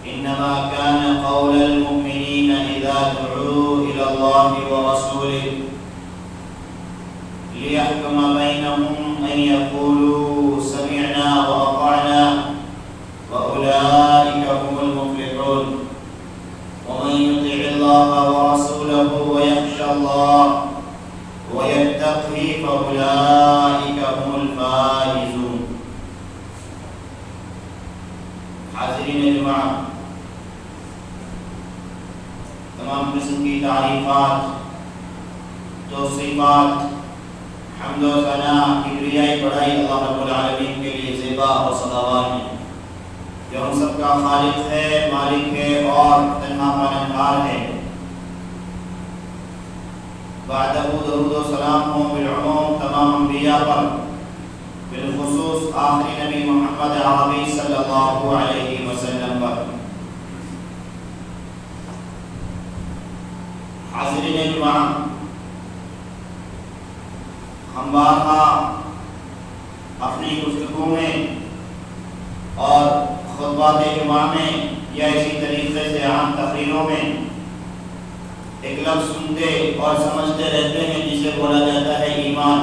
إنما كان قول المؤمنين إذا دعوا إلى الله ورسوله ليحكم بينهم أن يقولوا سمعنا وأطعنا وأولئك هم المفلحون ومن يطع الله ورسوله ويخشى الله ويتقه فأولئك هم الفائزون. حاضرین جماعت، تمام قسم کی تعریفات، توصیفات، حمد و ثنا، کبریائی بڑائی اللہ رب العالمین کے لیے زیبا اور سزاوار ہیں، جو ہم سب کا خالق ہے، مالک ہے اور تنہا پالنہار ہے۔ بعدہ درود و سلام ہوں بالعموم تمام انبیاء پر، بالخصوص آخری نبی محمد عربی صلی اللہ علیہ وسلم پر۔ حاضرین جماعت، ہم بارہا اپنی گفتگو میں اور خطبات جمعہ میں یا اسی طریقے سے عام تقریروں میں ایک لفظ سنتے اور سمجھتے رہتے ہیں جسے بولا جاتا ہے ایمان۔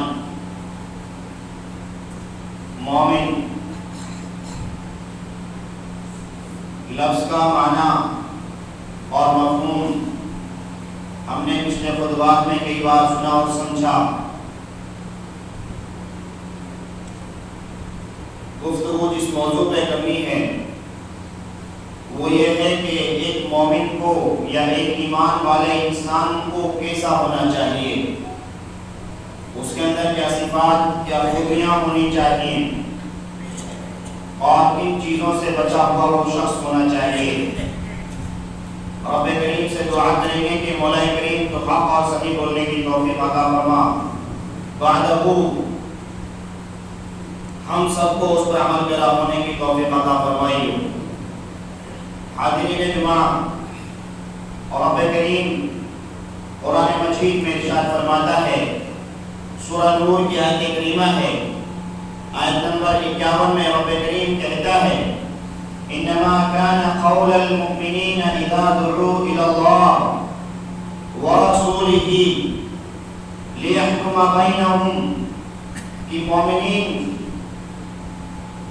مومن لفظ کا معنی اور مفہوم ہم نے پچھلے خطبات میں کئی بار سنا اور سمجھا۔ گفتگو جس موضوع پہ کرنی ہے وہ یہ ہے کہ ایک مومن کو یا ایک ایمان والے انسان کو کیسا ہونا چاہیے، اس کے اندر کیا صفات، کیا خوبیاں ہونی چاہیے، اور کن چیزوں سے بچا ہوا وہ شخص ہونا چاہیے۔ رب کریم سے دعا کریں گے کہ مولا کریم تو حق اور صحیح بولنے کی توفیق عطا فرما، بعدہ ہم سب کو اس پر عمل پیرا ہونے کی توفیق عطا فرمائیے۔ حاضرین جماعت، اور رب کریم قرآن مجید میں ارشاد فرماتا ہے، سورہ نور کی آیت کریمہ ہے، آیت نمبر 51 میں رب کریم کہتا ہے، انما كان قول المؤمنین اذا دعوا الى اللہ ورسولہ لیحکم بینہم، کہ مومنین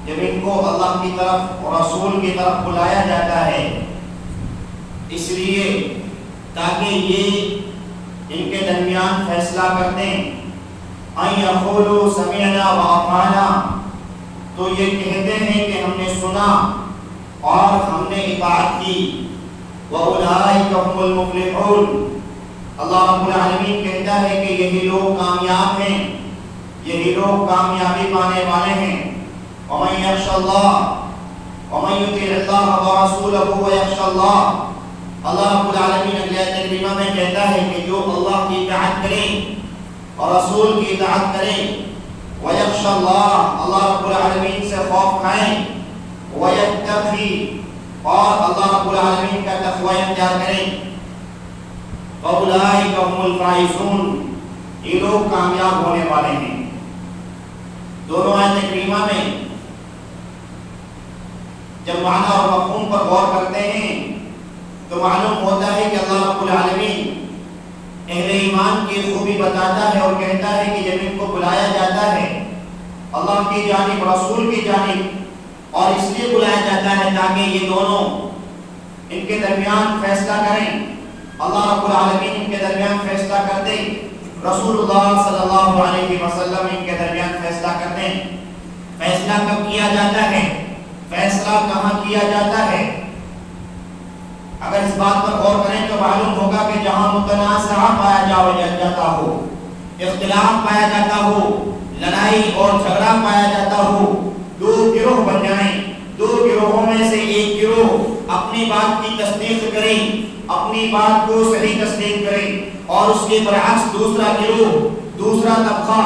جب ان کو اللہ کی طرف اور رسول کی طرف بلایا جاتا ہے اس لیے تاکہ یہ ان کے درمیان فیصلہ کر دیں، ان یقولوا سمعنا واطعنا، تو یہ کہتے ہیں کہ ہم نے سنا اور ہم نے اطاعت کی، واولئک هم المفلحون، اللہ رب العالمین کہتا ہے کہ یہی لوگ کامیاب ہیں، یہی لوگ کامیابی پانے والے ہیں۔ ومن یخشى اللہ ومن یطع اللہ ورسولہ ویخشى اللہ، اللہ رب العالمین اگلی آیت کریمہ میں کہتا ہے کہ جو اللہ کی اطاعت کریں اور رسول کی اطاعت کریں، ویخشى اللہ، اللہ رب العالمین سے خوف کھائیں، ویتقی، اور اللہ رب العالمین کا تقوی اختیار کریں، فاولئک هم الفائزون، یہ لوگ کامیاب ہونے والے ہیں۔ دونوں آیت کریمہ میں جب معنی اور مفہوم پر غور کرتے ہیں تو معلوم ہوتا ہے کہ اللہ رب العالمین اہل ایمان کی خوبی بتاتا ہے اور کہتا ہے کہ جب ان کو بلایا جاتا ہے اللہ کی جانب، رسول کی جانب، اور اس لیے بلایا جاتا ہے تاکہ یہ دونوں ان کے درمیان فیصلہ کریں، اللہ رب العالمین ان کے درمیان فیصلہ کر دے، رسول اللہ صلی اللہ علیہ وسلم ان کے درمیان فیصلہ کر دیں۔ فیصلہ کب کیا جاتا ہے، فیصلہ کہاں کیا جاتا ہے؟ اگر اس بات پر غور کریں تو معلوم ہوگا کہ جہاں متنازع پایا جاتا ہو، اختلاف پایا جاتا ہو، لڑائی اور جھگڑا پایا جاتا ہو، دو گروہ بن جائیں، دو گروہوں میں سے ایک گروہ اپنی بات کی تصدیق کرے، اپنی بات کو صحیح تسلیم کرے، اور اس کے برعکس دوسرا گروہ، دوسرا طبقہ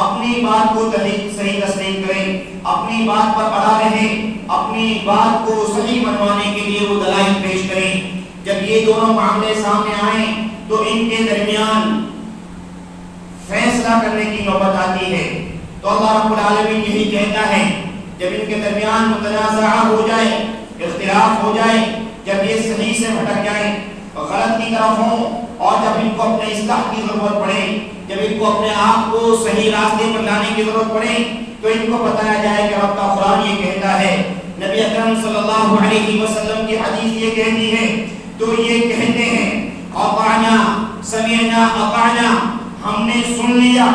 اپنی بات کو صحیح تسلیم کریں، اپنی بات پر اڑا رہیں، اپنی بات کو صحیح منوانے کے لیے وہ دلائل پیش کریں۔ جب یہ دونوں معاملے سامنے آئیں تو ان کے درمیان فیصلہ کرنے کی نوبت آتی ہے۔ تو اللہ رب العالمین یہی کہتا ہے جب ان کے درمیان متنازعہ ہو جائے، اختلاف خلاف ہو جائے، جب یہ صحیح سے بھٹک جائیں، غلط کی طرف ہوں، اور جب ان کو اپنے اصلاح کی ضرورت پڑے، جب ان کو اپنے آپ کو صحیح راستے پر لانے کی ضرورت پڑے، تو ان کو بتایا جائے کہ رب کا قرآن یہ کہتا ہے، نبی اکرم صلی اللہ علیہ وسلم کی حدیث یہ کہتی ہے، تو یہ کہتے ہیں اطعنا سمعنا اطعنا، ہم نے سن لیا،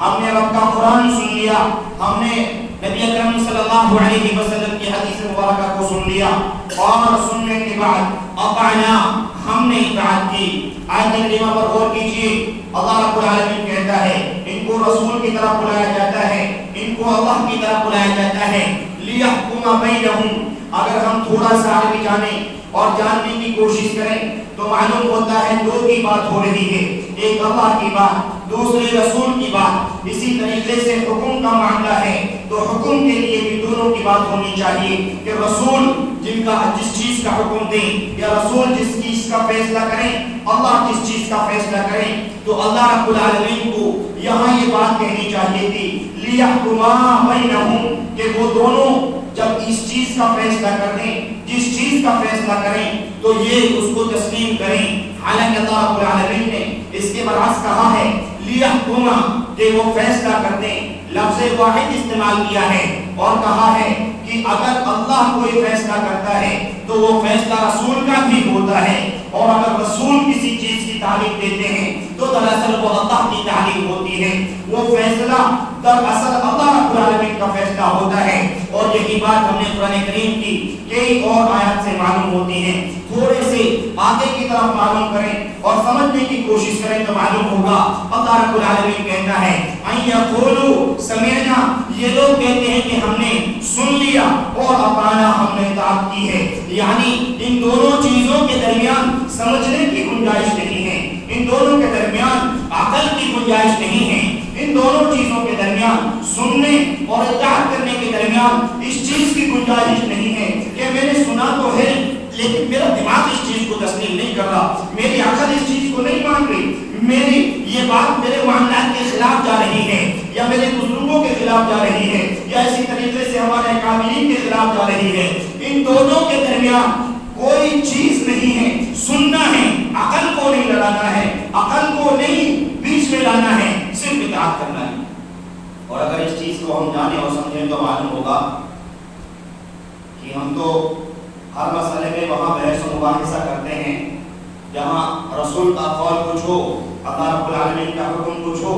ہم نے رب کا قرآن سن لیا، ہم نے نبی اکرم صلی اللہ علیہ وسلم کی حدیث مبارکہ کو سن لیا، اور سننے کے بعد اطعنا، ہم نے اطاعت کی۔ آیت کریمہ پر غور کیجیے، اللہ رب العالمین کہتا ہے ان کو رسول کی طرف بلایا جاتا ہے، ان کو اللہ کی طرف بلایا جاتا ہے، لِيَحْكُمَ بَيْنَهُمْ۔ اگر ہم تھوڑا سا آگے جانیں اور جاننے کی کوشش کریں تو معلوم ہوتا ہے دو کی بات ہو رہی ہے، ایک اللہ کی بات، دوسرے رسول کی بات۔ اسی طریقے سے حکم کا معاملہ ہے تو حکم کے لیے بھی دونوں کی بات ہونی چاہیے کہ رسول جس چیز کا حکم دیں، یا رسول جس چیز کا فیصلہ کریں، اللہ جس چیز کا فیصلہ کریں، تو اللہ رب العالمین کو یہاں یہ بات کہنی چاہیے تھی لِيَحْكُمَا بَيْنَهُمْ، کہ وہ دونوں جب اس چیز کا فیصلہ کر دیں، جس چیز کا فیصلہ کریں تو یہ اس کو تسلیم کریں۔ حالانکہ اللہ رب العالمین نے اس کے برعکس کہا ہے لِيَحْكُمَا، کہ وہ فیصلہ کر دیں، لفظ واحد استعمال کیا ہے اور کہا ہے کہ اگر اللہ کوئی فیصلہ کرتا ہے تو وہ فیصلہ رسول کا بھی ہوتا ہے، اور اگر رسول کسی چیز کی تعلیم دیتے ہیں تو دراصل وہ اللہ کی تعلیم ہوتی ہے، وہ فیصلہ دراصل اللہ رب العالمین کا فیصلہ ہوتا ہے۔ اور یہی بات ہم نے قرآن کریم کی کئی اور آیات سے معلوم ہوتی ہے۔ تھوڑے سے آگے کی طرف معلوم کریں اور سمجھنے کی کوشش کریں تو معلوم ہوگا اللہ رب العالمین کہتا ہے ان یقولوا سمعنا، یہ لوگ کہتے ہیں کہ ہم نے سن لیا، اور اطعنا، ہم نے اطاعت کی ہے۔ یعنی ان دونوں چیزوں کے درمیان سمجھنے کی گنجائش نہیں ہے، ان دونوں کے درمیان عقل کی گنجائش نہیں ہے، ان دونوں چیزوں کے درمیان سننے اور اطاعت کرنے کے درمیان اس چیز کی گنجائش نہیں ہے کہ میں نے سنا تو ہے لیکن میرا دماغ اس چیز کو تسلیم نہیں کر رہا، میری عقل اس چیز کو نہیں مان رہی، میری یہ بات میرے معاملات کے خلاف جا رہی ہے، یا میرے بزرگوں کے خلاف جا رہی ہے، یا اسی طریقے سے ہمارے اکابرین کے خلاف جا رہی ہے۔ ان دونوں کے درمیان کوئی چیز نہیں ہے، سننا ہے، عقل کو نہیں لڑانا ہے، عقل کو نہیں بیچ میں لانا ہے، صرف اطاعت کرنا ہے۔ اور اگر اس چیز کو ہم جانیں اور سمجھیں تو معلوم ہوگا کہ ہم تو ہر مسئلے میں وہاں بحث و مباحثہ کرتے ہیں جہاں رسول کا قول کچھ ہو، اللہ رب العالمین کا حکم کچھ ہو،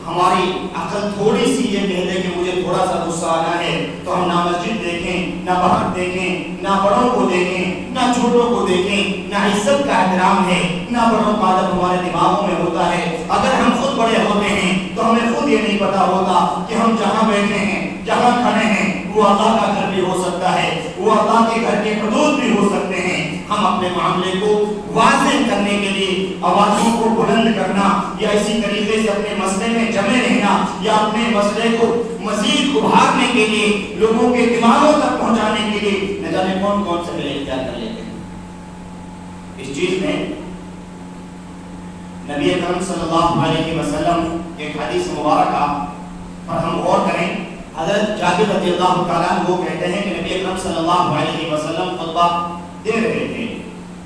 ہماری عقل تھوڑی سی یہ کہہ دے کہ مجھے تھوڑا سا غصہ آنا ہے تو ہم نہ مسجد دیکھیں، نہ باہر دیکھیں، نہ بڑوں کو دیکھیں، نہ چھوٹوں کو دیکھیں، نہ عزت کا احترام ہے، نہ بڑوں کا ادب ہمارے دماغوں میں ہوتا ہے۔ اگر ہم خود بڑے ہوتے ہیں تو ہمیں خود یہ نہیں پتا ہوتا کہ ہم جہاں بیٹھے ہیں، جہاں کھڑے ہیں، وہ اللہ کا گھر بھی ہو سکتا ہے، وہ اللہ کے گھر کے حدود بھی ہو سکتے ہیں۔ ہم اپنے معاملے کو واضح کرنے کے لیے آوازوں کو بلند کرنا، یا اسی طریقے سے اپنے مسئلے میں جمے رہنا، یا اپنے مسئلے کو مزید ابھارنے کے لیے، لوگوں کے دماغوں تک پہنچانے کے لیے نہ جانے کون کون سے میلے اختیار کر لیتے ہیں۔ اس چیز میں نبی اکرم صلی اللہ علیہ وسلم ایک حدیث مبارکہ پر ہم غور کریں۔ حضرت جابر رضی اللہ تعالیٰ عنہ وہ کہتے ہیں کہ نبی اکرم صلی اللہ علیہ وسلم خطبہ دے رہے تھے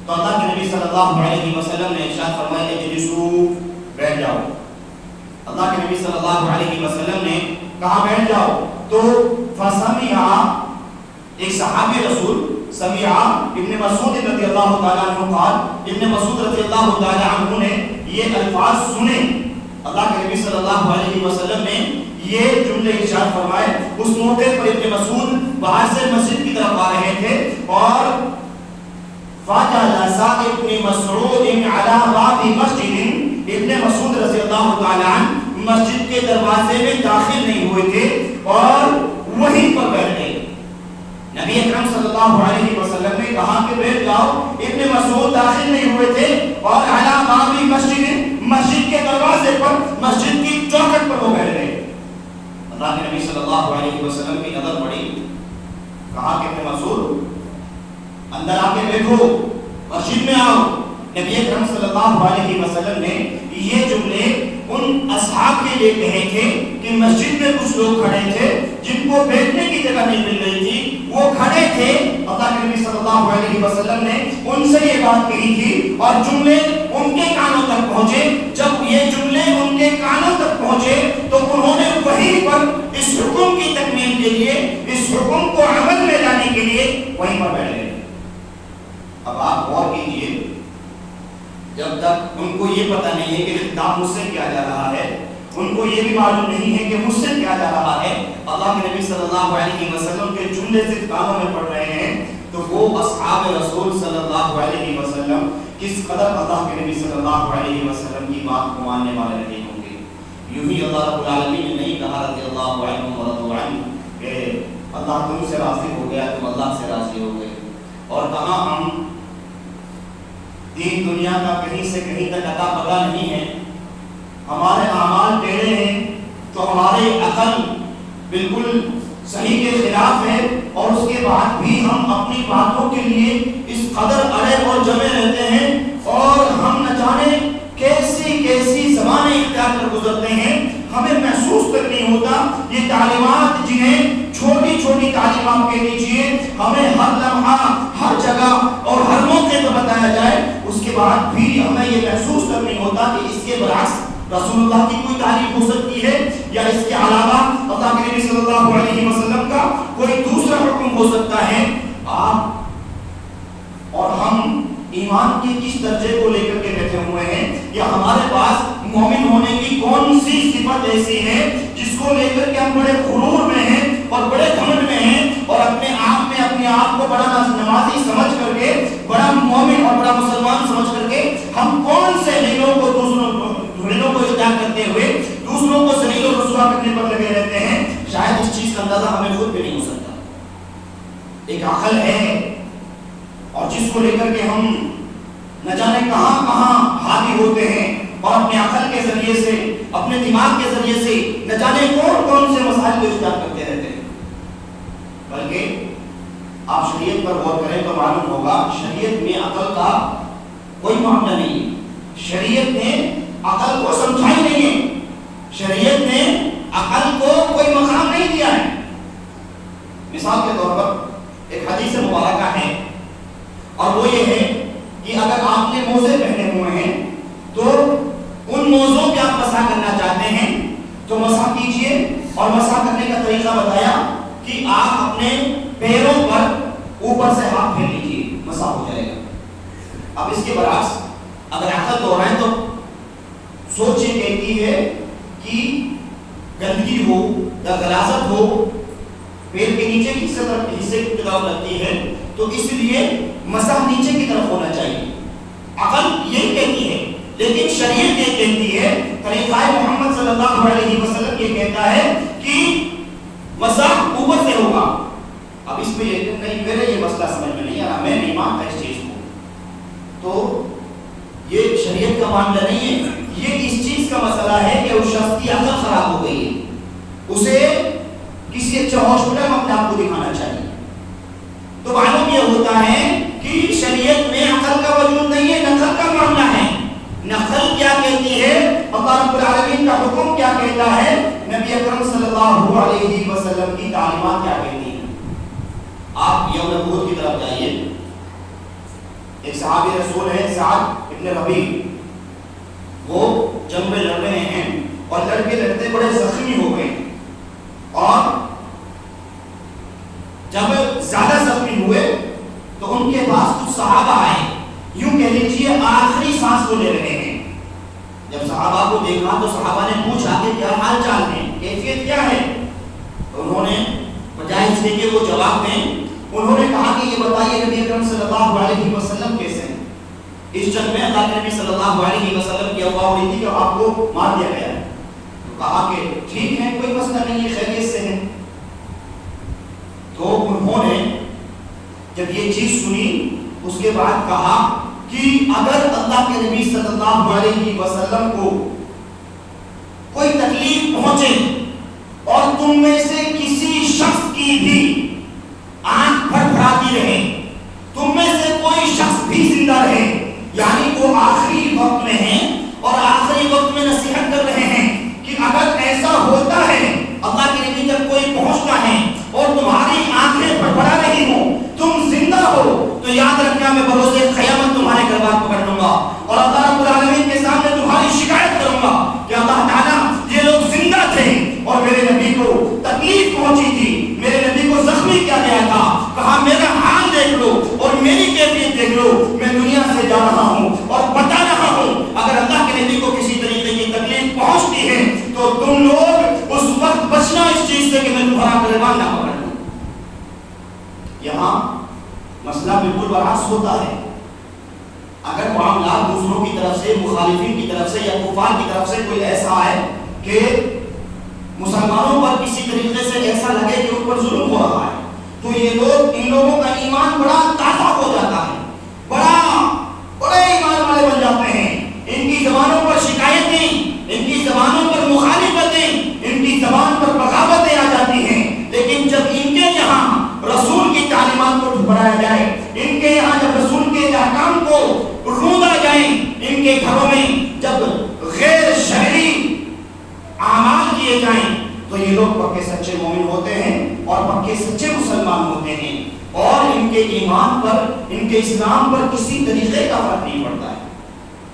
تو اللہ کے نبی صلی اللہ علیہ وسلم نے ارشاد فرمایا اجلسوا، بیٹھ جاؤ۔ اللہ کے نبی صلی اللہ علیہ وسلم نے کہا بیٹھ جاؤ، تو فسمع، ایک صحابی رسول سمع ابن مسعود رضی اللہ تعالیٰ عنہ قال، ابن مسعود رضی اللہ تعالیٰ عنہ نے یہ الفاظ سنے، اللہ کے نبی صلی اللہ علیہ وسلم نے یہ جملے ارشاد فرمائے۔ اس موقع پر ابن مسعود باہر سے مسجد کی طرف آ رہے تھے، اور فجلس ابن مسعود علی باب مسجد، ابن مسعود رضی اللہ تعالی عنہ مسجد کے دروازے میں داخل نہیں ہوئے تھے اور وہیں پر بیٹھ گئے۔ نبی اکرم صلی اللہ علیہ وسلم نے کہا کہ بیٹھ جاؤ، ابن مسعود داخل نہیں ہوئے تھے اور علی باب مسجد، مسجد کے دروازے پر، مسجد کی چوکھٹ پر وہ بیٹھ گئے۔ اللہ کے نبی صلی اللہ علیہ وسلم کی نظر پڑی، کہا کہ ابن مسعود اندر آ کے بیٹھو، مسجد میں آؤ۔ نبی اکرم صلی اللہ علیہ وسلم نے یہ جملے ان اصحاب کے لیے کہے تھے کہ مسجد میں کچھ لوگ کھڑے تھے جن کو بیٹھنے کی جگہ نہیں مل رہی تھی، وہ کھڑے تھے۔ اللہ کے نبی صلی اللہ علیہ وسلم نے ان سے یہ بات کہی تھی اور جملے ان کے کانوں تک پہنچے. جب یہ جملے ان کے کانوں تک پہنچے تو انہوں نے وہیں پر اس حکم کی تکمیل کے لیے, اس حکم کو عمل میں لانے کے لیے وہیں پر بیٹھ گئے. اب آپ غور کیجئے, جب تک ان کو یہ پتہ نہیں ہے کہ خطاب مجھ سے کیا جا رہا ہے, ان کو یہ بھی معلوم نہیں ہے کہ مجھ سے کیا جا رہا ہے, اللہ کے نبی صلی اللہ علیہ وسلم کے جملے صرف کانوں میں پڑ رہے ہیں, تو وہ اصحاب رسول صلی اللہ علیہ وسلم کس قدر اللہ کے نبی صلی اللہ علیہ وسلم کی بات کو ماننے والے رہے ہوں گے. یوں ہی اللہ رب العالمین نے نہیں کہا رضی اللہ عنہم ورضوا عنہ کہ اللہ تم سے راضی ہو گیا, تم اللہ سے راضی ہو گئے, اور کہا ہم دین دنیا کا کہیں سے کہیں تک اتا پتا نہیں ہے, ہمارے اعمال ٹیڑھے ہیں تو ہماری عقل بالکل صحیح کے خلاف ہے, اور اس کے بعد بھی ہم اپنی باتوں کے لیے اس قدر اڑے اور جمے رہتے ہیں, اور ہم نہ جانے کیسی کیسی زمانے اختیار کر گزرتے ہیں, ہمیں محسوس تک نہیں ہوتا یہ تعلیمات جنہیں چھوٹی چھوٹی تعلیمات کے لیجیے ہمیں ہر لمحہ ہر جگہ اور ہر موقع پر بتایا جائے, اس کے بعد بھی ہمیں یہ محسوس تک نہیں ہوتا کہ اس کے برعکس رسول اللہ کی کوئی تعلیم ہو سکتی ہے, یا اس کے علاوہ اللہ کے نبی صلی اللہ علیہ وسلم کا کوئی دوسرا حکم ہو سکتا ہے. آپ اور ہم ایمان کے کس درجے کو لے کر کے بیٹھے ہوئے ہیں, یا ہمارے پاس مومن ہونے کی کون سی صفت ایسی ہے جس کو لے کر کے ہم بڑے غرور میں ہیں اور بڑے گھمنڈ میں ہیں, اور اپنے آپ کو بڑا نمازی سمجھ کر کے, بڑا مومن اور بڑا مسلمان سمجھ کر کے ہم کون سے دینوں کو اختیار کرتے ہوئے دوسروں کو ذلیل و رسوا کرنے پر لگے رہتے ہیں. شاید اس چیز کا اندازہ ہمیں خود بھی نہیں ہو سکتا. ایک عقل ہے اور جس کو لے کر کے ہم نہ جانے کہاں کہاں حاوی ہوتے ہیں, اور اپنے عقل کے ذریعے سے, اپنے دماغ کے ذریعے سے نہ جانے کون کون سے مسائل کو اختیار کرتے رہتے ہیں. بلکہ آپ شریعت پر غور کریں تو معلوم ہوگا شریعت میں عقل کا کوئی معاملہ نہیں ہے. شریعت نے عقل کو سمجھائی نہیں ہے, شریعت نے عقل کو کوئی مقام نہیں دیا ہے. مثال کے طور پر ایک حدیث مبارکہ ہے, اور وہ یہ ہے کہ اگر آپ نے موزے پہنے ہوئے ہیں تو ان موزوں پہ آپ مسح کرنا چاہتے ہیں تو مسح کیجئے, اور مسح کرنے کا طریقہ بتایا کہ آپ اپنے پیروں پر اوپر سے ہاتھ پھیر لیجئے, مسح ہو جائے گا. اب اس کے برعکس اگر عقل دہرائیں تو سوچ یہ کہتی ہے کہ گندگی ہو یا غلاظت ہو, پیر کے نیچے کی حصے کی طرف لگتی ہے, تو اس لیے مسح نیچے کی طرف ہونا چاہیے. عقل یہ کہتی ہے, لیکن شریعت یہ کہتی ہے, طریقہ محمد صلی اللہ علیہ وسلم یہ کہتا ہے کہ مسح اوپر سے ہوگا. اب اس پہ نہیں, میرے یہ مسئلہ سمجھ میں نہیں آ رہا, میں نہیں مانتا اس چیز کو, تو یہ شریعت کا معاملہ نہیں ہے, یہ اس چیز کا مسئلہ ہے کہ اس شخص کی عقل خراب ہو گئی ہے, اسے کسی اچھے ہاسپٹل میں اپنے آپ کو دکھانا چاہیے. تو معلوم یہ ہوتا ہے کہ شریعت میں عقل کا وجود نہیں ہے, نقل کا معاملہ ہے. نقل کیا کہتی ہے, اللہ رب العالمین کا حکم کیا کہتا ہے, نبی اکرم صلی اللہ علیہ وسلم کی تعلیمات کیا کہتی ہیں. آپ یوم احد کی طرف جائیے, ایک صحابی رسول ہے سعد ابن ربیع, وہ جنگ میں لڑ رہے ہیں اور لڑتے لڑتے بڑے زخمی ہو گئے, اور جب زیادہ زخمی ہوئے تو ان کے پاس کچھ صحابہ آئے, یوں کہہ لیجیے آخری سانس کو لے رہے ہیں. جب صحابہ کو دیکھا تو صحابہ نے پوچھا کہ کیا حال چال ہے, کیفیت کیا ہے, تو انہوں نے بجائے اس کے وہ جواب دیں, انہوں نے کہا کہ یہ بتائیے نبی اکرم صلی اللہ علیہ وسلم کیسے ہیں. اس جنگ میں اللہ کے نبی صلی اللہ علیہ وسلم کی افواہ ہوئی تھی کہ آپ کو مار دیا گیا ہے. تو کہا کہ ٹھیک ہے, کوئی مسئلہ نہیں ہے, خیریت سے ہیں. تو انہوں نے جب یہ چیز سنی اس کے بعد کہا کہ اگر اللہ کے نبی صلی اللہ علیہ وسلم کو کوئی تکلیف پہنچے اور تم میں سے کسی شخص کی بھی آنکھ پھڑپھڑاتی رہے, تم میں سے کوئی شخص بھی زندہ رہے, یعنی وہ آخری وقت میں ہیں اور آخری وقت میں نصیحت کر رہے ہیں کہ اگر ایسا ہوتا ہے, اللہ کے نبی جب کوئی پہنچتا ہے اور تمہاری آنکھیں پھڑپھڑا رہی ہوں, تم زندہ ہو, تو یاد رکھنا میں بروز قیامت تمہارے گھر بار پکڑ لوں گا اور اللہ رب العالمین کے سامنے تمہاری شکایت کروں گا کہ اللہ تعالیٰ یہ لوگ زندہ تھے اور میرے نبی کو تکلیف پہنچی تھی، میرے نبی کو زخمی کیا گیا تھا، کہا میرا حال دیکھ لو اور میری کیفیت دیکھ لو، میں دنیا سے جا رہا ہوں اور بتا رہا ہوں اگر اللہ کے نبی کو کسی طریقے کی تکلیف پہنچتی ہے تو تم لوگ اس وقت بچنا اس چیز سے کہ میں تمہارا گریبان نہ پکڑ لوں۔ یہاں مسئلہ بالکل برعکس ہوتا ہے۔ اگر معاملات دوسروں کی طرف سے، مخالفین کی طرف سے یا کفار کی طرف سے کوئی ایسا ہے کہ مسلمانوں پر کسی طریقے سے ایسا لگے کہ ان پر ظلم ہو رہا ہے تو یہ لوگ، ان لوگوں کا ایمان بڑا تازہ ہو جاتا ہے، بڑے ایمان والے بن جاتے ہیں۔ ان کی زبانوں پر شکایتیں، ان کی زبانوں پر مخالفتیں، ان کی زبان پر بغاوتیں آ جاتی ہیں، لیکن جب ان کے یہاں رسول کی تعلیمات کو ٹھکرایا جائے، ان کے یہاں جب رسول کے احکام کو روندا جائے، ان کے گھروں میں جب غیر شرعی اعمال کیے جائیں تو یہ لوگ پکے سچے مومن ہوتے ہیں اور پکے سچے مسلمان ہوتے ہیں اور ان کے ایمان پر، ان کے اسلام پر کسی طریقے کا فرق نہیں پڑتا ہے۔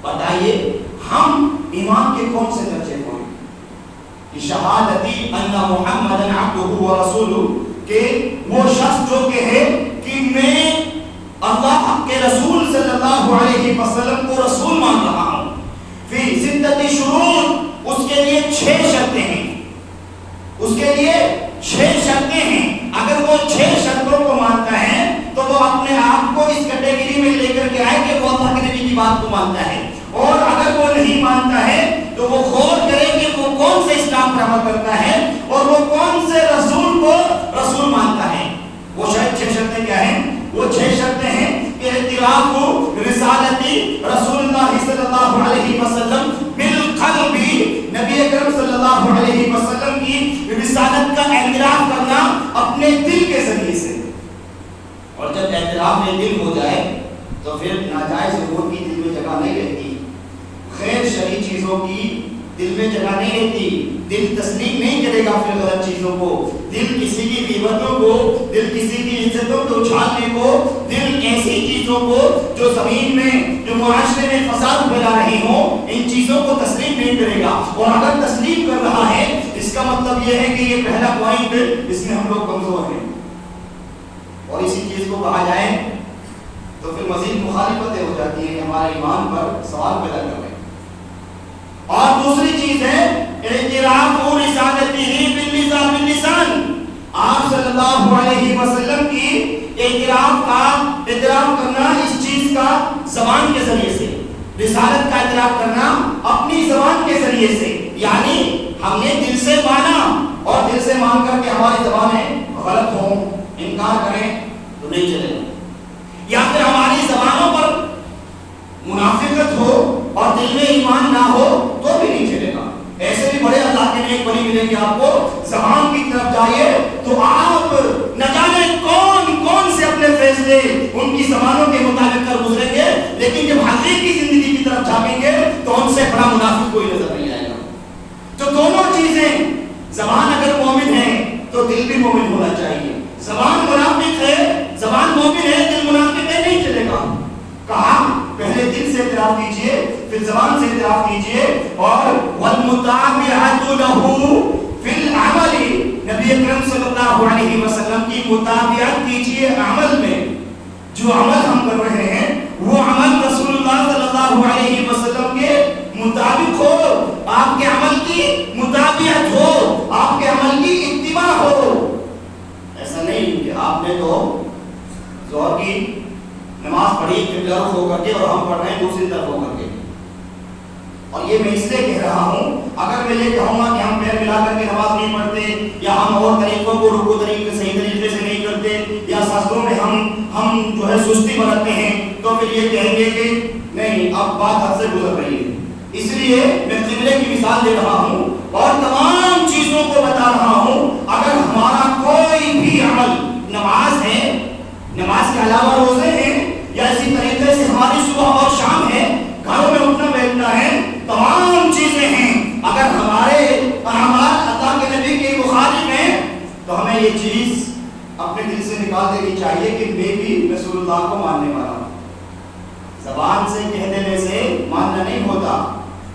بتائیے ہم ایمان کے کون سے درجے ہوئے کہ شہادتی ان محمد عبدہ و رسولہ، کہ وہ شخص جو کہے کہ میں اللہ کے رسول صلی اللہ علیہ وسلم کو رسول مان رہا ہوں، فی ستۃ شروط، اس کے لیے 6 شرطیں ہیں، اس کے لیے 6 شرطیں ہیں۔ اگر وہ 6 شرطوں کو مانتا ہے تو وہ اپنے آپ کو اس کیٹیگری میں لے کر کے آئے کہ وہ اللہ کے نبی کی بات کو مانتا ہے، اور اگر وہ نہیں مانتا ہے تو وہ غور کرے کہ وہ کون سے اسلام پر عمل کرتا ہے اور وہ کون سے رسول کو رسول مانتا ہے۔ وہ شاید 6 شرطیں کیا ہیں؟ وہ 6 شرطیں ہیں کہ اعتراف رسالتی رسول اللہ صلی اللہ علیہ وسلم بالقلب، نبی اکرم صلی اللہ علیہ وسلم کی رسالت کا اعتراف کرنا اپنے دل کے ذریعے سے، اور جب اعتراف میں دل ہو جائے تو پھر ناجائز امور کی دل میں جگہ نہیں رہتی، غیر شرعی چیزوں کی دل میں جگہ نہیں رہتی، دل تسلیم نہیں کرے گا پھر غلط چیزوں کو، دل کسی کی غیبتوں کو، دل کسی کی عزتوں کو اچھالنے کو، دل ایسی چیزوں کو جو زمین میں، جو معاشرے میں فساد پھیلا رہی ہوں، ان چیزوں کو تسلیم نہیں کرے گا۔ اور اگر تسلیم کر رہا ہے اس کا مطلب یہ ہے کہ یہ پہلا پوائنٹ، اس میں ہم لوگ کمزور ہیں، اور اسی چیز کو کہا جائے تو پھر مزید مخالفتیں ہو جاتی ہیں، ہمارے ایمان پر سوال پیدا کر رہے ہیں۔ اور دوسری چیز ہے اعتراف رسالتہ باللسان، آپ صلی اللہ علیہ وسلم کی اعتراف کرنا اس چیز کا زبان کے ذریعے سے، رسالت کا اعتراف کرنا اپنی زبان کے ذریعے سے، یعنی ہم نے دل سے مانا اور دل سے مان کر کے ہماری زبانیں غلط ہوں، انکار کریں تو نہیں چلے گا، یا پھر ہماری زبانوں پر منافقت ہو اور دل میں ایمان نہ ہو تو بھی نہیں چلے گا۔ ایسے بھی بڑے اللہ کے نیک ولی ملیں گے آپ کو، زبان کی طرف جائیے تو آپ نہ جانے کون سے اپنے فیصلے ان کی زبانوں کے مطابق کر گزریں گے، لیکن جب حقیقی زندگی کی طرف جھانکیں گے تو ان سے بڑا منافق کوئی نظر نہیں آئے گا۔ تو دونوں چیزیں، زبان اگر مومن ہے تو دل بھی مومن ہونا چاہیے، زبان منافق ہے، زبان مومن ہے، دل منافق ہے، نہیں چلے گا۔ کہا پہلے دل سے اعتراف کیجئے، پھر زبان سے اعتراف کیجئے، اور والمتابعۃ لہ فی العمل، نبی اکرم صلی اللہ علیہ وسلم کی متابعت کیجئے عمل میں، جو عمل ہم کر رہے ہیں وہ عمل رسول اللہ صلی اللہ علیہ وسلم کے مطابق ہو، آپ کے عمل کی متابعت ہو، آپ کے عمل کی اتباع ہو۔ ایسا نہیں کہ آپ نے تو ظہر کی نماز پڑھی قبلہ رخ ہو کر کے اور ہم پڑھ رہے ہیں دوسری طرف ہو کر کے، اور یہ میں اس لیے کہہ رہا ہوں، اگر میں یہ کہوں گا کہ ہم پیر ملا کر کے نماز نہیں پڑھتے یا ہم اور طریقوں کو رکوع طریقے صحیح طریقے سے نہیں کرتے یا سجدوں میں ہم جو ہے سستی برتتے ہیں، تو پھر یہ کہیں گے کہ نہیں اب بات حد سے گزر رہی ہے۔ اس لیے میں قبلے کی مثال دے رہا ہوں اور تمام چیزوں کو بتا رہا ہوں۔ اگر ہمارا کوئی بھی عمل، نماز ہے، نماز کے علاوہ روزے ہیں، یا اسی طریقے سے ہماری صبح اور شام ہے، گھروں میں اٹھنا بیٹھنا ہے، تمام چیزیں ہیں، اگر ہمارے اعمال اللہ کے نبی کے مخالف ہیں تو ہمیں یہ چیز اپنے دل سے نکال دینی چاہیے کہ میں بھی رسول اللہ کو ماننے والا ہوں، زبان سے کہہ دینے سے ماننا نہیں ہوتا،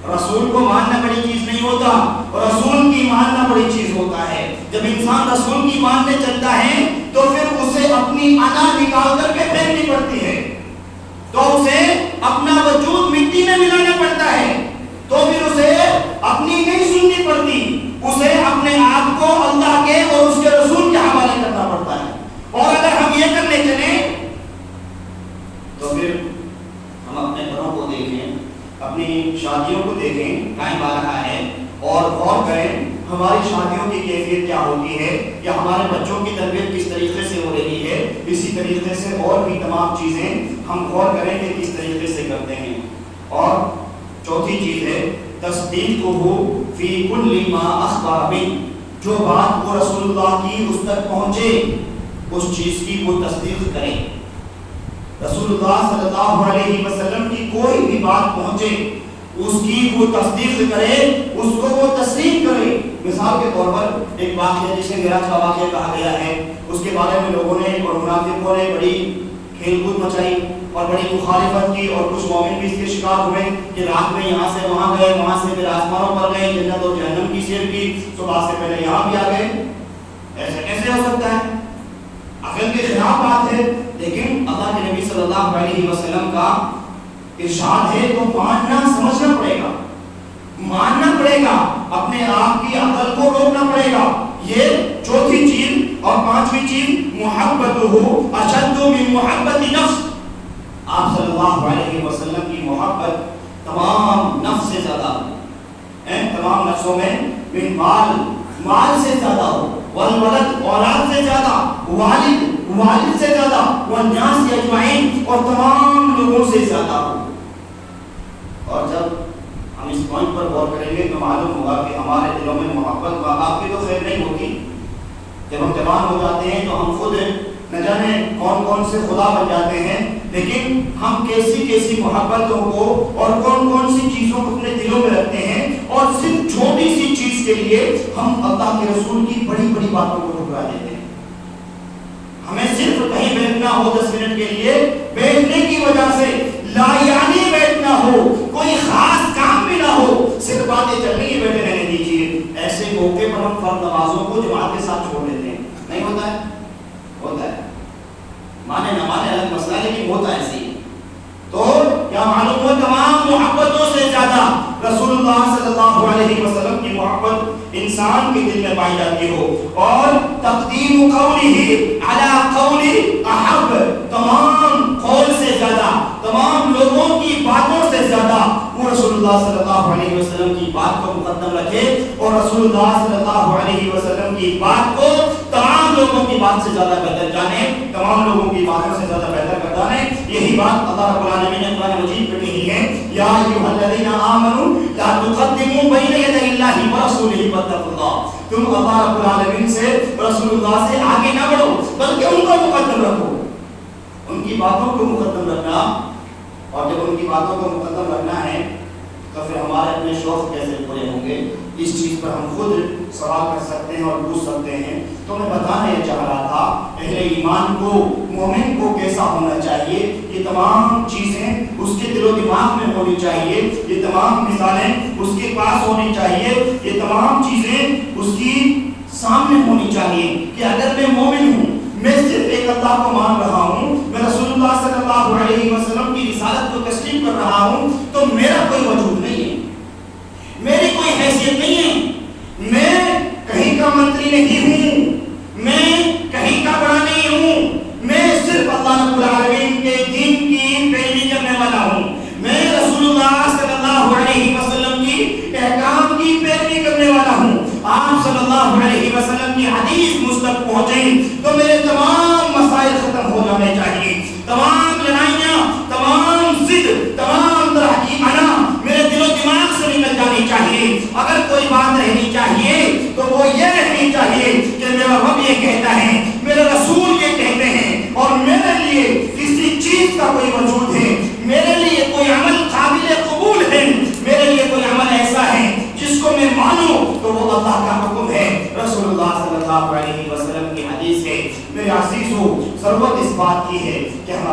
رسول کو ماننا بڑی چیز نہیں ہوتا، رسول کی ماننا بڑی چیز ہوتا ہے۔ جب انسان رسول کی ماننے چلتا ہے تو پھر اسے اپنی انا نکال کر کے پھینکنی پڑتی ہے، تو اسے اپنا وجود مٹی میں ملانا پڑتا ہے، تو پھر اسے اپنی نہیں سننی پڑتی، اسے اپنے آپ کو اللہ کے اور اس کے رسول کے حوالے کرنا پڑتا ہے۔ اور اگر ہم یہ کرنے چلیں تو پھر ہم اپنے گھروں کو دیکھیں، اپنی شادیوں کو دیکھیں، ٹائم آ رہا ہے اور غور کریں ہماری شادیوں کی کیفیت کیا ہوتی ہے، یا ہمارے بچوں کی تربیت کس طریقے سے ہو رہی ہے، اسی طریقے سے اور بھی تمام چیزیں ہم غور کریں کہ کس طریقے سے کرتے ہیں۔ اور چوتھی چیز ہے تصدیقہ فی کل ما اخبر بہ، جو بات وہ رسول اللہ کی اس تک پہنچے اس چیز کی وہ تصدیق کریں۔ رسول اللہ صلی اللہ علیہ وسلم کی کوئی بھی بات پہنچے اس کی وہ تصدیق کرے، اس کو وہ تسلیم کرے۔ مثال کے طور پر ایک واقعہ جسے معراج کا واقعہ کہا گیا ہے، اس کے بارے میں لوگوں نے اور منافقوں نے بڑی کھیل کود مچائی اور بڑی مخالفت کی، اور کچھ مومن بھی اس کے شکار ہوئے کہ رات میں یہاں سے وہاں گئے، وہاں سے پھر آسمانوں پر گئے، جنت اور جہنم کی سیر کی، صبح سے پہلے یہاں بھی آ گئے۔ ایسے کیسے ہو سکتا ہے؟ عقل کے خلاف بات ہے، لیکن اللہ کے نبی صلی اللہ علیہ وسلم کا ارشاد ہے تو ماننا سمجھنا پڑے گا، ماننا پڑے گا، اپنے آپ کی عقل کو روکنا پڑے گا۔ یہ چوتھی چیز۔ اور پانچویں چیز محبتہ اشد من محبت نفس، آپ صلی اللہ علیہ وسلم کی محبت تمام نفس سے زیادہ ہو، تمام نفسوں میں من مال سے زیادہ ہو، والولد اولاد سے زیادہ، والد سے زیادہ، والناس اجمعین اور تمام لوگوں سے زیادہ ہو۔ اور جب ہم اس پوائنٹ پر غور کریں گے تو معلوم ہوگا کہ ہمارے دلوں میں محبت ماں باپ کی تو خیر نہیں ہوتی۔ جب ہم جوان ہو جاتے ہیں تو ہم خود نہ جانے کون کون سے خدا بن جاتے ہیں، لیکن ہم کیسی کیسی محبتوں کو اور کون کون سی چیزوں کو اپنے دلوں میں رکھتے ہیں، اور صرف چھوٹی سی چیز کے لیے ہم اللہ کے رسول کی بڑی بڑی باتوں کو ٹھکرا دیتے ہیں۔ ہمیں صرف کہیں بیٹھنا ہو 10 منٹ کے لیے، بیٹھنے کی وجہ سے لا یعنی بیٹھنا ہو، کوئی خاص کام بھی نہ ہو، صرف باتیں چل رہی ہیں، بیٹھے رہنے دیجیے، ایسے موقع پر ہم فرض نمازوں کو جماعت کے ساتھ چھوڑ دیتے ہیں۔ نہیں ہوتا ہے؟ ہوتا ہے، مانے نہ مانے الگ مسئلہ، لیکن ہوتا ہے ایسے ہی۔ تو کیا معلوم ہو تمام محبتوں سے زیادہ رسول اللہ صلی اللہ علیہ وسلم کی محبت انسان کے دل میں پائی جاتی ہو۔ اور تقدیم قولہ علی قول احب، تمام قول سے زیادہ، تمام لوگوں کی باتوں سے زیادہ وہ رسول اللہ صلی اللہ علیہ وسلم کی بات کو مقدم رکھے، اور رسول اللہ صلی اللہ علیہ وسلم کی بات کو تمام لوگوں کی بات سے زیادہ بہتر جانے، تمام لوگوں کی باتوں سے زیادہ بہتر کر جانے۔ یہی بات اللہ رب العالمین نے قرآن مجید میں کہی ہے، یا ایھا الذین آمنوا لا تقدموا بین یدی اللہ ورسولہ واتقوا اللہ، تم اللہ رب العالمین سے، رسول اللہ سے آگے نہ بڑھو بلکہ ان کو مقدم رکھو۔ ان کی باتوں کو مقدم رکھنا، اور جب ان کی باتوں کو مقدم رکھنا ہے تو پھر ہمارے اپنے شوق کیسے پورے ہوں گے؟ اس چیز پر ہم خود سوال کر سکتے ہیں اور پوچھ سکتے ہیں۔ تو میں بتانا یہ چاہ رہا تھا اہل ایمان کو، مومن کو کیسا ہونا چاہیے، یہ تمام چیزیں اس کے دل و دماغ میں ہونی چاہیے، یہ تمام مثالیں اس کے پاس ہونی چاہیے، یہ تمام چیزیں اس کی سامنے ہونی چاہیے کہ اگر میں مومن ہوں، میں صرف ایک اللہ کو مان رہا ہوں، میں رسول اللہ صلی اللہ علیہ وسلم کی رسالت کو تسلیم کر رہا ہوں، تو میرا کوئی وجود نہیں ہے، میری کوئی حیثیت نہیں ہے، میں کہیں کا منتری نہیں ہوں، میں کہیں کا بڑا نہیں ہوں، میں صرف اللہ رب العالمین کے دین کی پیروی کرنے والا ہوں، میں رسول اللہ صلی اللہ علیہ وسلم کی احکام کی پیروی کرنے والا ہوں۔ آپ صلی اللہ علیہ وسلم کی حدیث مجھ تک پہنچے تو میرے تمام مسائل ختم ہو جانے چاہیے، تمام لڑائیاں، تمام ضد، تمام طرح کی انا میرے دل و دماغ سے نکل جانی چاہیے۔ اگر کوئی بات رہنی چاہیے تو وہ یہ رہنی چاہیے کہ میرا رب یہ کہتا ہے، میرے رسول یہ کہتے ہیں، اور میرے لیے کسی چیز کا کوئی وجود ہے، میرے لیے کوئی عمل قابل قبول ہے، میرے لیے کوئی عمل ایسا ہے جس کو میں مانوں تو وہ اللہ کا حکم ہے، رسول اللہ صلی اللہ علیہ وسلم کی حدیث ہے۔ میرے عزیزو، ضرورت اس بات کی ہے